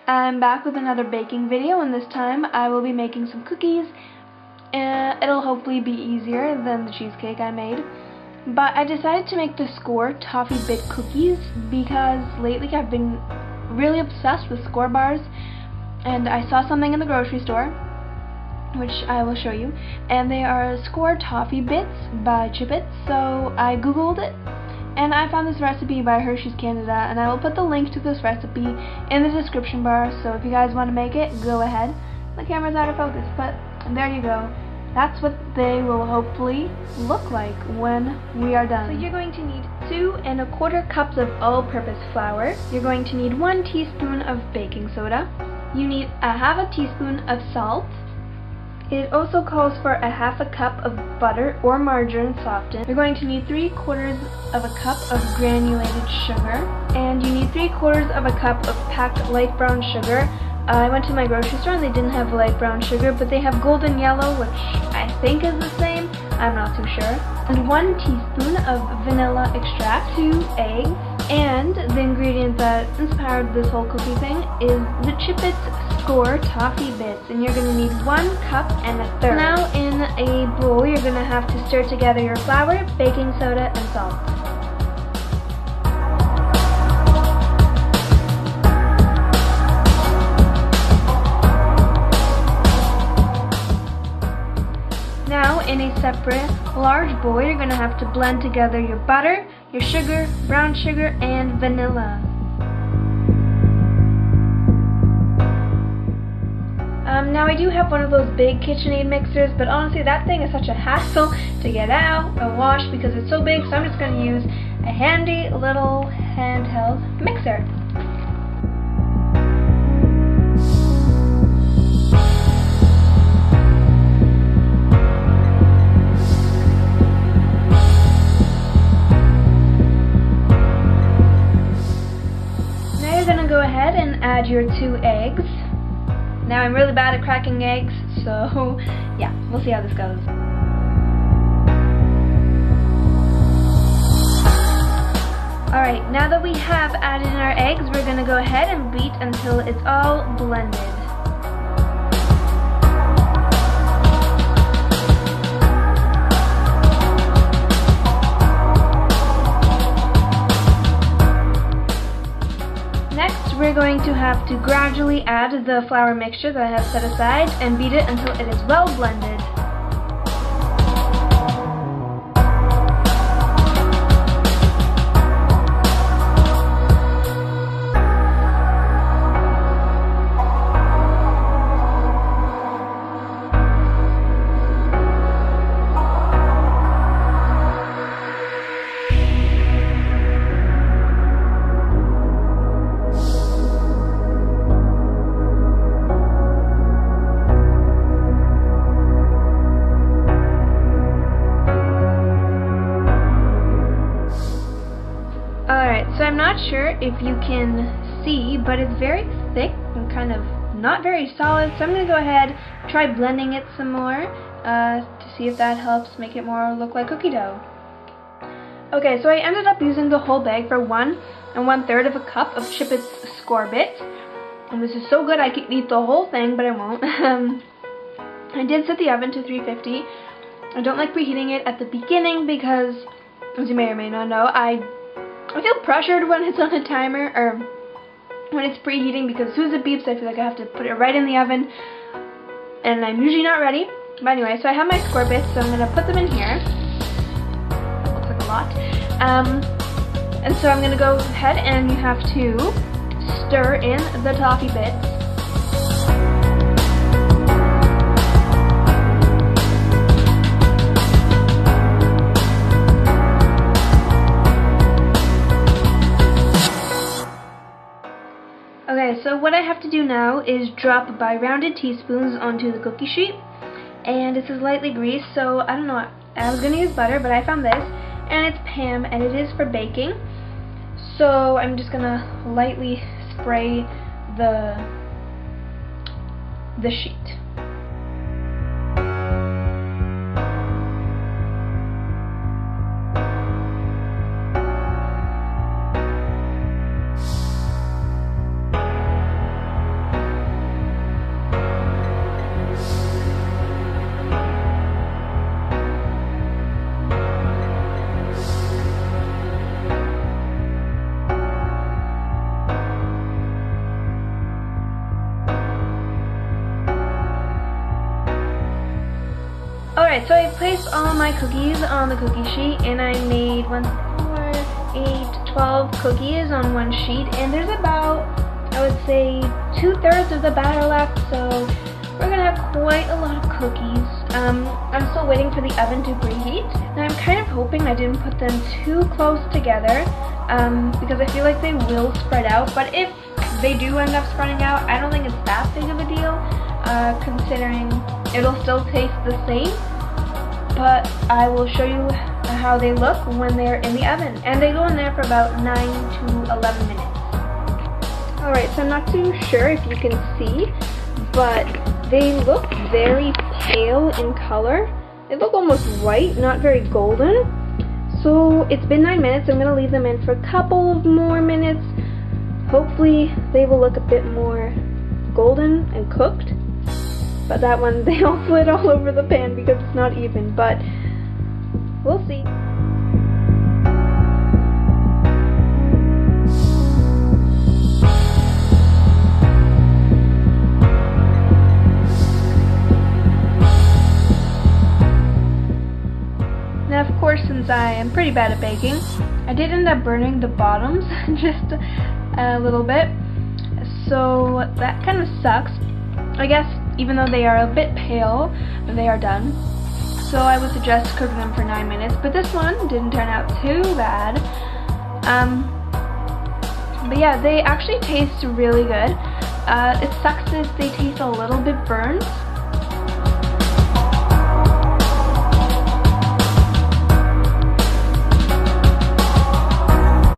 I'm back with another baking video, and this time I will be making some cookies. It'll hopefully be easier than the cheesecake I made. But I decided to make the Skor Toffee Bit cookies because lately I've been really obsessed with Skor bars, and I saw something in the grocery store, which I will show you, and they are Skor Toffee Bits by Chip-Its. So I googled it, and I found this recipe by Hershey's Canada, and I will put the link to this recipe in the description bar, so if you guys want to make it, go ahead. The camera's out of focus, but there you go. That's what they will hopefully look like when we are done. So you're going to need 2 1/4 cups of all-purpose flour. You're going to need 1 teaspoon of baking soda. You need a 1/2 teaspoon of salt. It also calls for a 1/2 cup of butter or margarine softened. You're going to need 3/4 of a cup of granulated sugar, and you need 3/4 of a cup of packed light brown sugar. I went to my grocery store and they didn't have light brown sugar, but they have golden yellow, which I think is the same. I'm not too sure. And 1 teaspoon of vanilla extract, 2 eggs, and the ingredient that inspired this whole cookie thing is the Chip-Its Skor Toffee Bits, and you're going to need 1 cup and 1/3. Now in a bowl you're going to have to stir together your flour, baking soda, and salt. Now, in a separate large bowl, you're going to have to blend together your butter, your sugar, brown sugar, and vanilla. Now I do have one of those big KitchenAid mixers, but honestly that thing is such a hassle to get out and wash because it's so big, so I'm just going to use a handy little handheld mixer. Go ahead and add your 2 eggs. Now I'm really bad at cracking eggs, so yeah, we'll see how this goes. Alright, now that we have added in our eggs, we're going to go ahead and beat until it's all blended. We're going to have to gradually add the flour mixture that I have set aside and beat it until it is well blended. So I'm not sure if you can see, but it's very thick and kind of not very solid, so I'm going to go ahead and try blending it some more to see if that helps make it more look like cookie dough. Okay, so I ended up using the whole bag for 1 1/3 of a cup of Chip-Its Skor Bits, and this is so good I could eat the whole thing, but I won't. I did set the oven to 350. I don't like preheating it at the beginning because, as you may or may not know, I feel pressured when it's on a timer or when it's preheating, because as soon as it beeps I feel like I have to put it right in the oven, and I'm usually not ready. But anyway, so I have my Skor Bits, so I'm going to put them in here. That looks like a lot. And so I'm going to go ahead and you have to stir in the Toffee Bits. Okay, so what I have to do now is drop by rounded teaspoons onto the cookie sheet, and this is lightly greased, so I don't know, I was going to use butter, but I found this, and it's Pam, and it is for baking, so I'm just going to lightly spray the sheet. Alright, so I placed all my cookies on the cookie sheet, and I made 1, 4, 8, 12 cookies on one sheet, and there's about, I would say, 2/3 of the batter left, so we're gonna have quite a lot of cookies. I'm still waiting for the oven to preheat. Now I'm kind of hoping I didn't put them too close together, because I feel like they will spread out, but if they do end up spreading out, I don't think it's that big of a deal, considering it'll still taste the same, but I will show you how they look when they're in the oven. And they go in there for about 9 to 11 minutes. Alright, so I'm not too sure if you can see, but they look very pale in color. They look almost white, not very golden. So it's been 9 minutes. I'm going to leave them in for a couple of more minutes. Hopefully they will look a bit more golden and cooked. But that one, they all slid all over the pan because it's not even, but we'll see. Now, of course, since I am pretty bad at baking, I did end up burning the bottoms just a little bit, so that kind of sucks. I guess even though they are a bit pale, they are done. So I would suggest cooking them for 9 minutes, but this one didn't turn out too bad. But yeah, they actually taste really good. It sucks that they taste a little bit burnt,